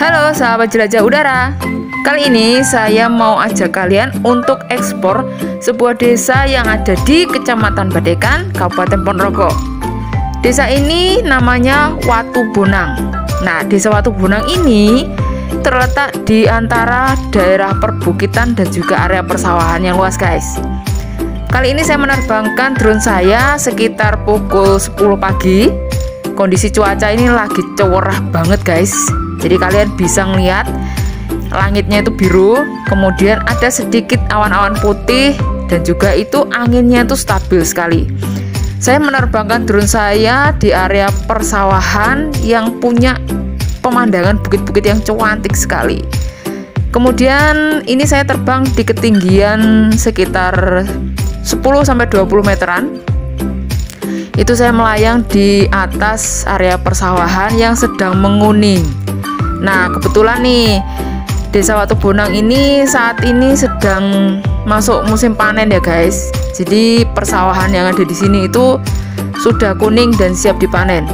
Halo sahabat jelajah udara. Kali ini saya mau ajak kalian untuk eksplor sebuah desa yang ada di Kecamatan Badekan, Kabupaten Ponorogo. Desa ini namanya Watu Bonang. Nah, desa Watu Bonang ini terletak di antara daerah perbukitan dan juga area persawahan yang luas, guys. Kali ini saya menerbangkan drone saya sekitar pukul 10 pagi. Kondisi cuaca ini lagi cerah banget, guys. Jadi kalian bisa ngeliat langitnya itu biru, kemudian ada sedikit awan-awan putih, dan juga itu anginnya itu stabil sekali. Saya menerbangkan drone saya di area persawahan yang punya pemandangan bukit-bukit yang cantik sekali. Kemudian ini saya terbang di ketinggian sekitar 10-20 meteran. Itu saya melayang di atas area persawahan yang sedang menguning. Nah, kebetulan nih Desa Watu Bonang ini saat ini sedang masuk musim panen ya, guys. Jadi persawahan yang ada di sini itu sudah kuning dan siap dipanen.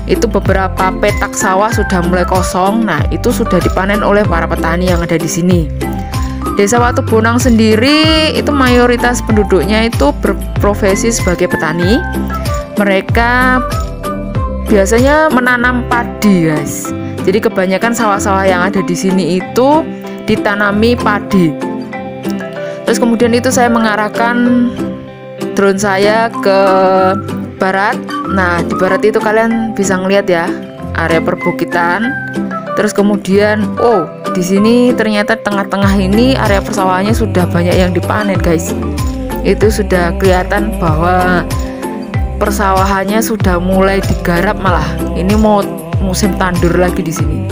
Itu beberapa petak sawah sudah mulai kosong. Nah, itu sudah dipanen oleh para petani yang ada di sini. Desa Watu Bonang sendiri itu mayoritas penduduknya itu berprofesi sebagai petani. Mereka biasanya menanam padi, guys. Jadi kebanyakan sawah-sawah yang ada di sini itu ditanami padi. Terus kemudian itu saya mengarahkan drone saya ke barat. Nah, di barat itu kalian bisa ngeliat ya area perbukitan. Terus kemudian, oh, di sini ternyata tengah-tengah ini area persawahannya sudah banyak yang dipanen, guys. Itu sudah kelihatan bahwa persawahannya sudah mulai digarap malah. Ini mau musim tandur lagi di sini.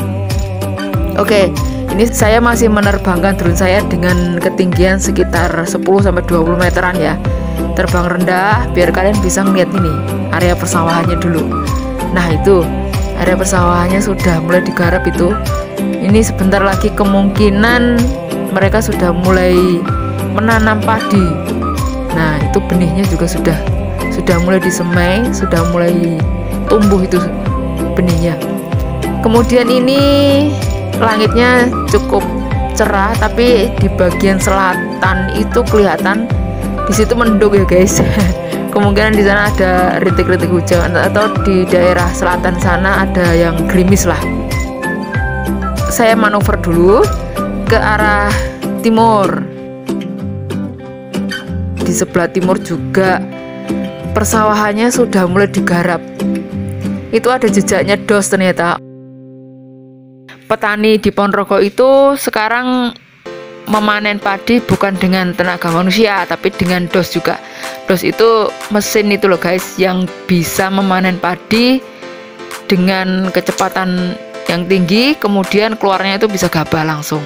Oke, ini saya masih menerbangkan drone saya dengan ketinggian sekitar 10-20 meteran ya. Terbang rendah biar kalian bisa melihat ini area persawahannya dulu. Nah, itu area persawahannya sudah mulai digarap itu. Ini sebentar lagi kemungkinan mereka sudah mulai menanam padi. Nah, itu benihnya juga sudah mulai disemai, sudah mulai tumbuh itu benihnya. Kemudian ini langitnya cukup cerah, tapi di bagian selatan itu kelihatan di situ mendung ya, guys. Kemungkinan di sana ada rintik-rintik hujan, atau di daerah selatan sana ada yang gerimis lah. Saya manuver dulu ke arah timur. Di sebelah timur juga persawahannya sudah mulai digarap. Itu ada jejaknya dos ternyata. Petani di Ponorogo itu sekarang memanen padi bukan dengan tenaga manusia, tapi dengan dos juga. Dos itu mesin itu loh, guys, yang bisa memanen padi dengan kecepatan yang tinggi, kemudian keluarnya itu bisa gabah langsung.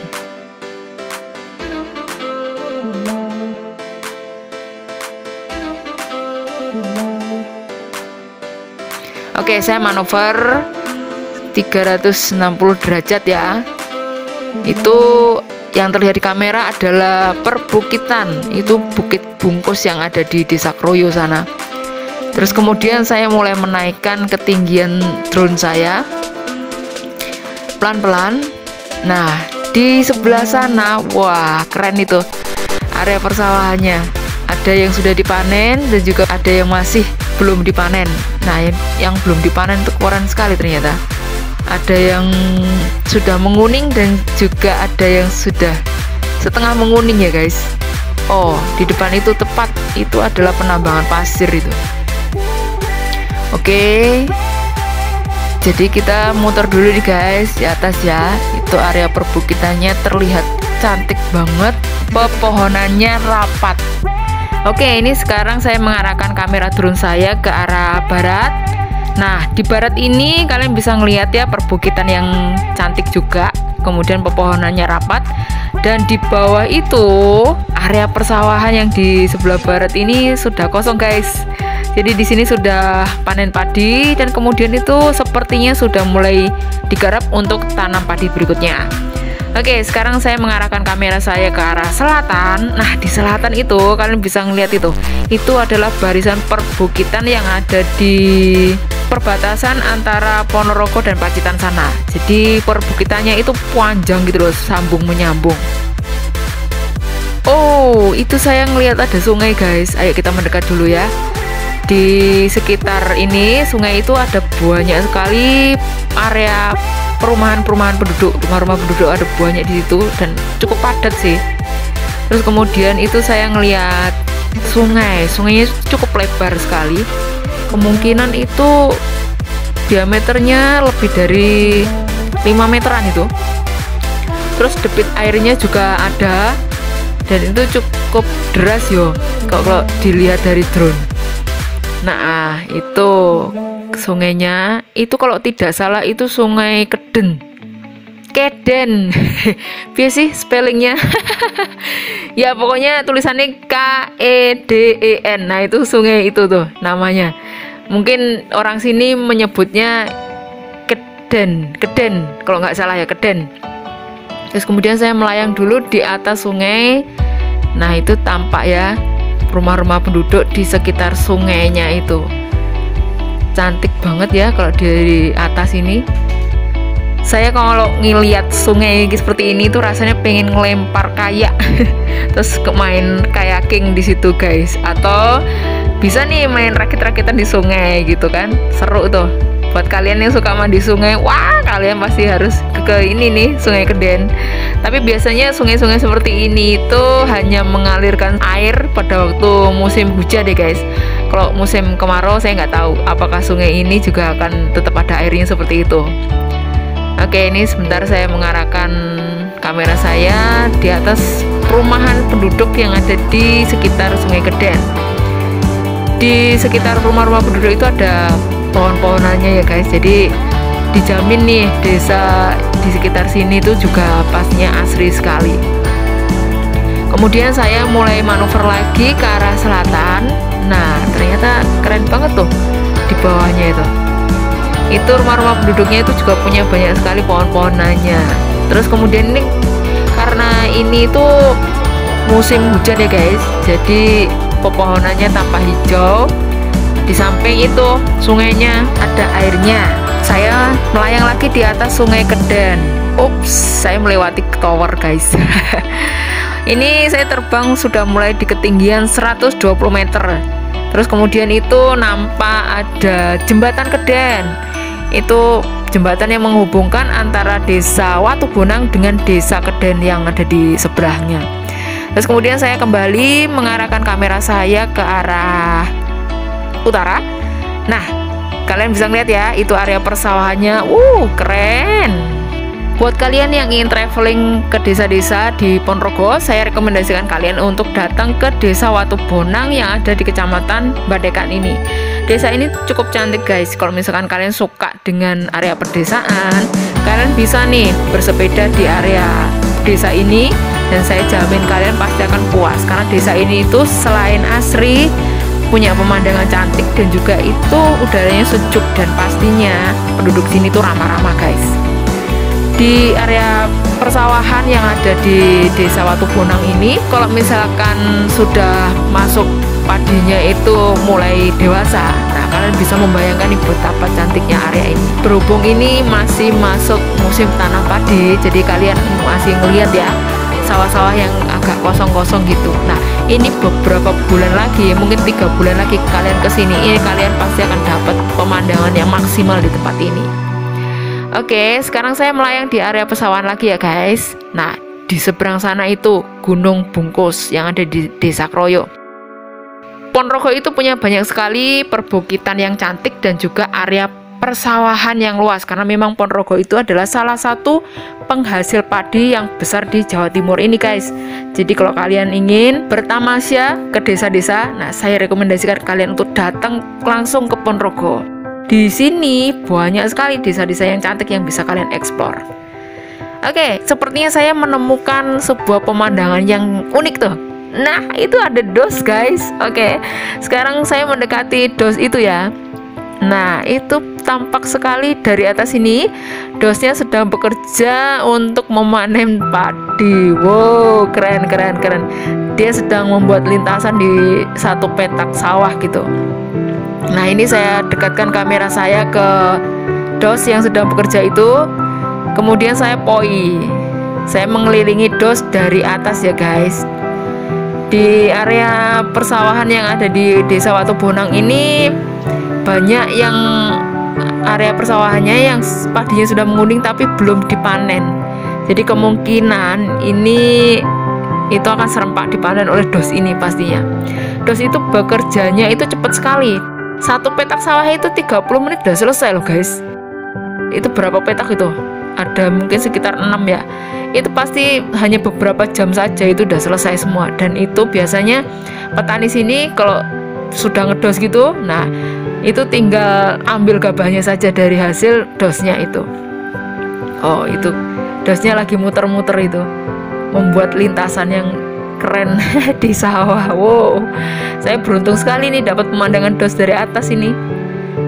Oke, saya manuver 360 derajat ya. Itu yang terlihat di kamera adalah perbukitan. Itu Bukit Bungkus yang ada di Desa Kroyo sana. Terus kemudian saya mulai menaikkan ketinggian drone saya pelan-pelan. Nah, di sebelah sana, wah, keren itu area persawahannya. Ada yang sudah dipanen dan juga ada yang masih belum dipanen. Nah, yang belum dipanen itu keren sekali ternyata. Ada yang sudah menguning dan juga ada yang sudah setengah menguning ya, guys. Oh, di depan itu tepat itu adalah penambangan pasir itu. Oke. Jadi kita muter dulu nih, guys, di atas ya. Itu area perbukitannya terlihat cantik banget, pepohonannya rapat. Oke, ini sekarang saya mengarahkan kamera drone saya ke arah barat. Nah, di barat ini kalian bisa ngelihat ya perbukitan yang cantik juga, kemudian pepohonannya rapat, dan di bawah itu area persawahan yang di sebelah barat ini sudah kosong, guys. Jadi di sini sudah panen padi dan kemudian itu sepertinya sudah mulai digarap untuk tanam padi berikutnya. Oke, sekarang saya mengarahkan kamera saya ke arah selatan. Nah, di selatan itu kalian bisa ngelihat itu adalah barisan perbukitan yang ada di perbatasan antara Ponorogo dan Pacitan sana. Jadi perbukitannya itu panjang gitu loh, sambung menyambung. Oh, itu saya ngelihat ada sungai guys. Ayo kita mendekat dulu ya. Di sekitar ini sungai itu ada banyak sekali area perumahan penduduk, rumah-rumah penduduk ada banyak di situ dan cukup padat sih. Terus kemudian itu saya ngelihat sungainya cukup lebar sekali. Kemungkinan itu diameternya lebih dari 5 meteran itu. Terus debit airnya juga ada dan itu cukup deras yo kalau dilihat dari drone. Nah, itu sungainya itu kalau tidak salah itu Sungai Keden. Biasa sih spellingnya. Ya pokoknya tulisannya Keden. Nah itu sungai itu tuh namanya. Mungkin orang sini menyebutnya Keden kalau nggak salah ya, Keden. Terus kemudian saya melayang dulu di atas sungai. Nah itu tampak ya rumah-rumah penduduk di sekitar sungainya itu. Cantik banget ya kalau dari atas ini. Saya kalau ngeliat sungai seperti ini tuh rasanya pengen ngelempar kayak terus main kayaking di situ guys, atau bisa nih main rakit-rakitan di sungai gitu kan, seru tuh. Buat kalian yang suka mandi sungai, wah kalian pasti harus ke ini nih Sungai Keden. Tapi biasanya sungai-sungai seperti ini tuh hanya mengalirkan air pada waktu musim hujan deh guys. Kalau musim kemarau saya nggak tahu apakah sungai ini juga akan tetap ada airnya seperti itu. Oke, ini sebentar saya mengarahkan kamera saya di atas perumahan penduduk yang ada di sekitar Sungai Keden. Di sekitar rumah-rumah penduduk itu ada pohon-pohonannya ya guys, jadi dijamin nih desa di sekitar sini tuh juga pastinya asri sekali. Kemudian saya mulai manuver lagi ke arah selatan. Nah ternyata keren banget tuh di bawahnya itu rumah-rumah penduduknya itu juga punya banyak sekali pohon-pohonannya. Terus kemudian ini karena ini tuh musim hujan ya guys, jadi pepohonannya tampak hijau. Di samping itu sungainya ada airnya. Saya melayang lagi di atas Sungai Keden. Ups, saya melewati tower guys. Ini saya terbang sudah mulai di ketinggian 120 meter. Terus kemudian itu nampak ada jembatan Keden. Itu jembatan yang menghubungkan antara desa Watubonang dengan desa Keden yang ada di sebelahnya. Terus kemudian saya kembali mengarahkan kamera saya ke arah utara. Nah kalian bisa lihat ya, itu area persawahannya, keren. Buat kalian yang ingin traveling ke desa-desa di Ponorogo, saya rekomendasikan kalian untuk datang ke desa Watubonang yang ada di kecamatan Badekan ini. Desa ini cukup cantik guys. Kalau misalkan kalian suka dengan area pedesaan, kalian bisa nih bersepeda di area desa ini, dan saya jamin kalian pasti akan puas karena desa ini itu selain asri, punya pemandangan cantik dan juga itu udaranya sejuk, dan pastinya penduduk sini tuh ramah-ramah guys. Di area persawahan yang ada di desa Watubonang ini, kalau misalkan sudah masuk padinya itu mulai dewasa, nah kalian bisa membayangkan nih betapa cantiknya area ini. Berhubung ini masih masuk musim tanam padi, jadi kalian masih ngeliat ya sawah-sawah yang agak kosong-kosong gitu. Nah ini beberapa bulan lagi, mungkin 3 bulan lagi kalian kesini, ini kalian pasti akan dapat pemandangan yang maksimal di tempat ini. Oke, sekarang saya melayang di area pesawahan lagi ya guys. Nah di seberang sana itu Gunung Bungkus yang ada di Desa Kroyo. Ponorogo itu punya banyak sekali perbukitan yang cantik dan juga area persawahan yang luas, karena memang Ponorogo itu adalah salah satu penghasil padi yang besar di Jawa Timur ini guys. Jadi kalau kalian ingin bertamasya ke desa-desa, nah saya rekomendasikan kalian untuk datang langsung ke Ponorogo. Di sini banyak sekali desa-desa yang cantik yang bisa kalian eksplor. Oke, sepertinya saya menemukan sebuah pemandangan yang unik tuh. Nah itu ada dos guys. Oke, sekarang saya mendekati dos itu ya. Nah itu tampak sekali dari atas ini, dosnya sedang bekerja untuk memanen padi. Wow, keren. Dia sedang membuat lintasan di satu petak sawah gitu. Nah, ini saya dekatkan kamera saya ke dos yang sedang bekerja itu. Kemudian saya saya mengelilingi dos dari atas ya guys. Di area persawahan yang ada di Desa Watubonang ini banyak yang area persawahannya yang padinya sudah menguning tapi belum dipanen. Jadi kemungkinan ini itu akan serempak dipanen oleh dos ini pastinya. Dos itu bekerjanya itu cepat sekali. Satu petak sawah itu 30 menit udah selesai loh guys. Itu berapa petak itu? Ada mungkin sekitar 6 ya. Itu pasti hanya beberapa jam saja itu udah selesai semua. Dan itu biasanya petani sini kalau sudah ngedos gitu, nah itu tinggal ambil gabahnya saja dari hasil dosnya itu. Oh, itu dosnya lagi muter-muter itu, membuat lintasan yang keren di sawah. Wow, saya beruntung sekali nih dapat pemandangan dos dari atas ini.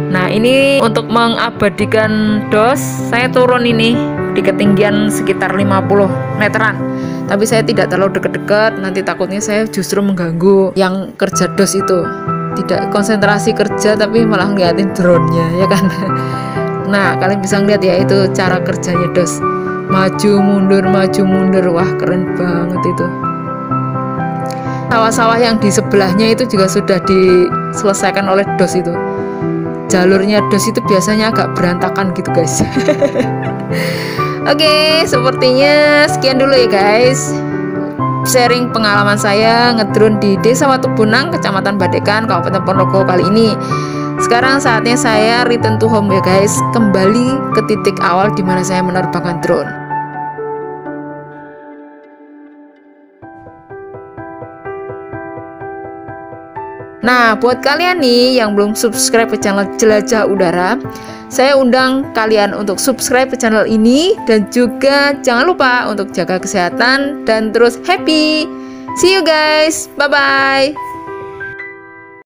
Nah, ini untuk mengabadikan dos, saya turun ini di ketinggian sekitar 50 meteran. Tapi saya tidak terlalu dekat-dekat, nanti takutnya saya justru mengganggu yang kerja dos itu. Tidak konsentrasi kerja tapi malah ngeliatin drone-nya, ya kan. Nah, kalian bisa ngeliat ya itu cara kerjanya dos. Maju mundur, wah keren banget itu. Sawah-sawah yang di sebelahnya itu juga sudah diselesaikan oleh dos itu. Jalurnya dos itu biasanya agak berantakan gitu guys. Oke, sepertinya sekian dulu ya guys, sharing pengalaman saya ngedrone di Desa Watubonang, Kecamatan Badekan, Kabupaten Ponorogo kali ini. Sekarang saatnya saya return to home ya guys, kembali ke titik awal dimana saya menerbangkan drone. Nah, buat kalian nih yang belum subscribe ke channel Jelajah Udara, saya undang kalian untuk subscribe ke channel ini. Dan juga jangan lupa untuk jaga kesehatan dan terus happy. See you guys, bye-bye.